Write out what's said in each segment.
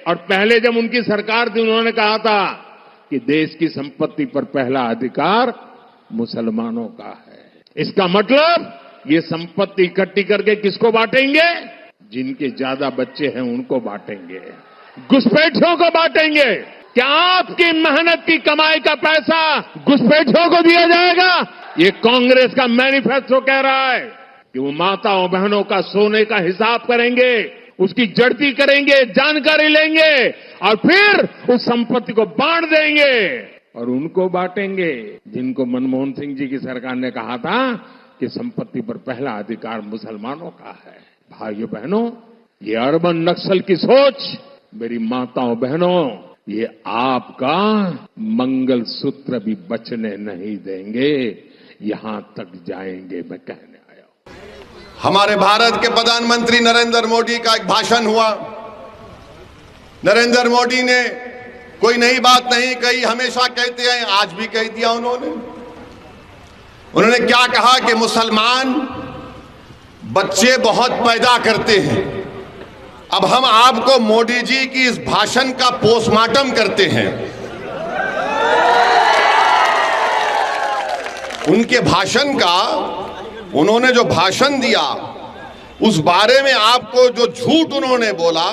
और पहले जब उनकी सरकार थी उन्होंने कहा था कि देश की संपत्ति पर पहला अधिकार मुसलमानों का है। इसका मतलब ये संपत्ति इकट्ठी करके किसको बांटेंगे? जिनके ज्यादा बच्चे हैं उनको बांटेंगे, घुसपैठियों को बांटेंगे। क्या आपकी मेहनत की कमाई का पैसा घुसपैठियों को दिया जाएगा? ये कांग्रेस का मैनिफेस्टो कह रहा है कि वो माताओं बहनों का सोने का हिसाब करेंगे, उसकी जड़ती करेंगे, जानकारी लेंगे और फिर उस संपत्ति को बांट देंगे और उनको बांटेंगे जिनको मनमोहन सिंह जी की सरकार ने कहा था कि संपत्ति पर पहला अधिकार मुसलमानों का है। भाइयों बहनों, ये अर्बन नक्सल की सोच, मेरी माताओं बहनों, ये आपका मंगल सूत्र भी बचने नहीं देंगे, यहां तक जाएंगे, मैं कहने आया हूं। हमारे भारत के प्रधानमंत्री नरेंद्र मोदी का एक भाषण हुआ। नरेंद्र मोदी ने कोई नई बात नहीं कही, हमेशा कहते हैं, आज भी कह दिया उन्होंने क्या कहा कि मुसलमान बच्चे बहुत पैदा करते हैं। अब हम आपको मोदी जी की इस भाषण का पोस्टमार्टम करते हैं। उनके भाषण का, उन्होंने जो भाषण दिया उस बारे में आपको जो झूठ उन्होंने बोला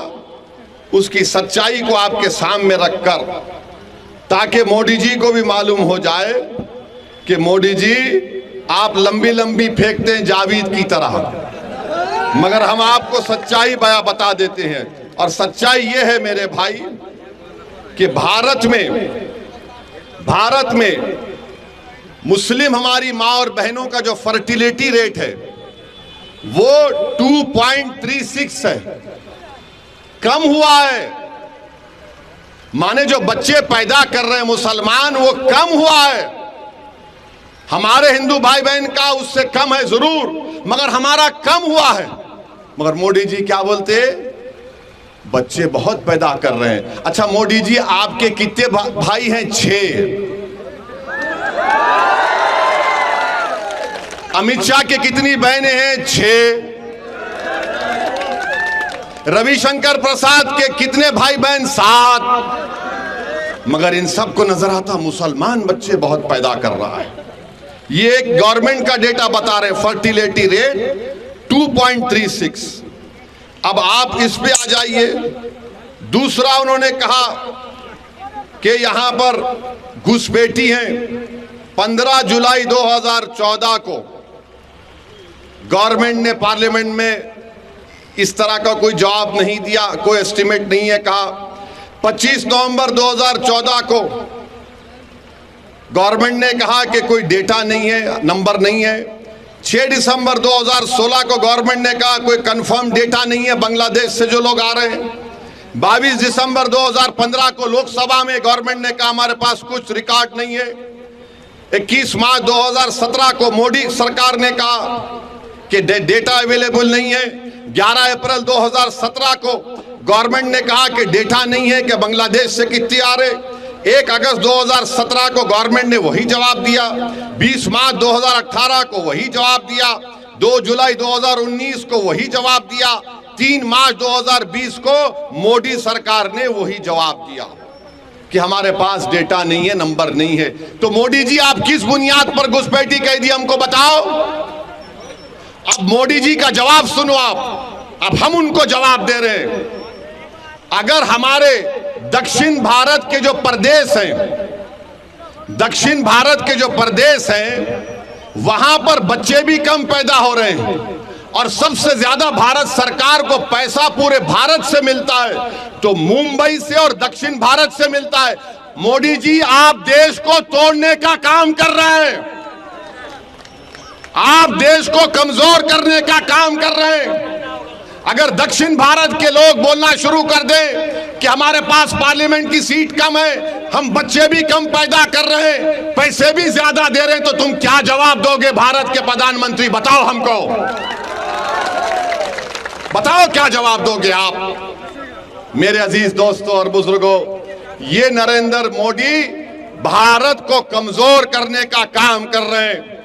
उसकी सच्चाई को आपके सामने रखकर, ताकि मोदी जी को भी मालूम हो जाए कि मोदी जी आप लंबी लंबी फेंकते हैं जावेद की तरह, मगर हम आपको सच्चाई बता देते हैं। और सच्चाई यह है मेरे भाई कि भारत में मुस्लिम हमारी मां और बहनों का जो फर्टिलिटी रेट है वो 2.36 है, कम हुआ है। माने जो बच्चे पैदा कर रहे हैं मुसलमान वो कम हुआ है। हमारे हिंदू भाई बहन का उससे कम है जरूर, मगर हमारा कम हुआ है। मगर मोदी जी क्या बोलते? बच्चे बहुत पैदा कर रहे हैं। अच्छा मोदी जी, आपके कितने भाई हैं? 6। अमित शाह के कितनी बहनें हैं? 6। रविशंकर प्रसाद के कितने भाई बहन? 7। मगर इन सबको नजर आता मुसलमान बच्चे बहुत पैदा कर रहा है। ये एक गवर्नमेंट का डेटा बता रहे, फर्टिलिटी रेट 2.36। अब आप इस पे आ जाइए। दूसरा उन्होंने कहा कि यहां पर घुसपैठी हैं। 15 जुलाई 2014 को गवर्नमेंट ने पार्लियामेंट में इस तरह का कोई जवाब नहीं दिया, कोई एस्टिमेट नहीं है। कहा 25 नवंबर 2014 को गवर्नमेंट ने कहा कि कोई डेटा नहीं है, नंबर नहीं है। 6 दिसंबर 2016 को गवर्नमेंट ने कहा कोई कंफर्म डेटा नहीं है बांग्लादेश से जो लोग आ रहे हैं। 22 दिसंबर 2015 को लोकसभा में गवर्नमेंट ने कहा हमारे पास कुछ रिकॉर्ड नहीं है। 21 मार्च 2017 को मोदी सरकार ने कहा कि डेटा अवेलेबल नहीं है। 11 अप्रैल 2017 को गवर्नमेंट ने कहा कि डेटा नहीं है कि बांग्लादेश से कितने आ रहे। 1 अगस्त 2017 को गवर्नमेंट ने वही जवाब दिया। 20 मार्च 2018 को वही जवाब दिया। 2 जुलाई 2019 को वही जवाब दिया। 3 मार्च 2020 को मोदी सरकार ने वही जवाब दिया कि हमारे पास डेटा नहीं है, नंबर नहीं है। तो मोदी जी, आप किस बुनियाद पर घुसपैठी कह दी हमको बताओ। अब मोदी जी का जवाब सुनो आप। अब हम उनको जवाब दे रहे हैं। अगर हमारे दक्षिण भारत के जो प्रदेश हैं, दक्षिण भारत के जो प्रदेश हैं, वहां पर बच्चे भी कम पैदा हो रहे हैं और सबसे ज्यादा भारत सरकार को पैसा पूरे भारत से मिलता है तो मुंबई से और दक्षिण भारत से मिलता है। मोदी जी, आप देश को तोड़ने का काम कर रहे हैं। आप देश को कमजोर करने का काम कर रहे हैं। अगर दक्षिण भारत के लोग बोलना शुरू कर दें कि हमारे पास पार्लियामेंट की सीट कम है, हम बच्चे भी कम पैदा कर रहे हैं, पैसे भी ज्यादा दे रहे हैं, तो तुम क्या जवाब दोगे भारत के प्रधानमंत्री? बताओ हमको, बताओ क्या जवाब दोगे आप? मेरे अजीज दोस्तों और बुजुर्गों, ये नरेंद्र मोदी भारत को कमजोर करने का काम कर रहे हैं।